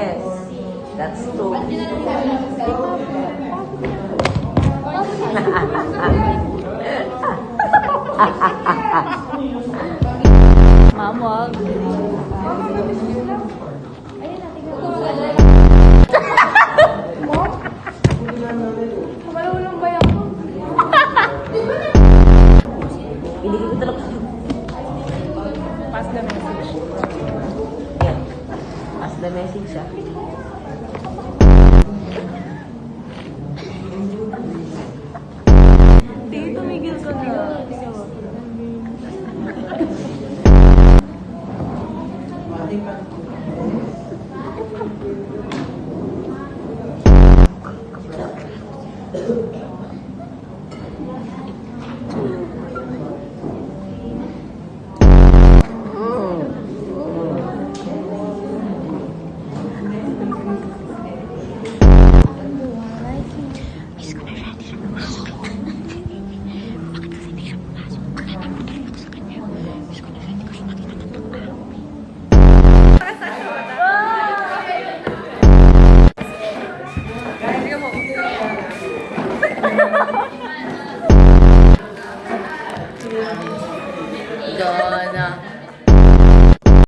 Yes. That's true. Ma'am, wag. Kumalulong ba yan? Hindi ko talaga. Pass the message. Yeah. Pass the message, ah. Hindi, tumigil ka na. God.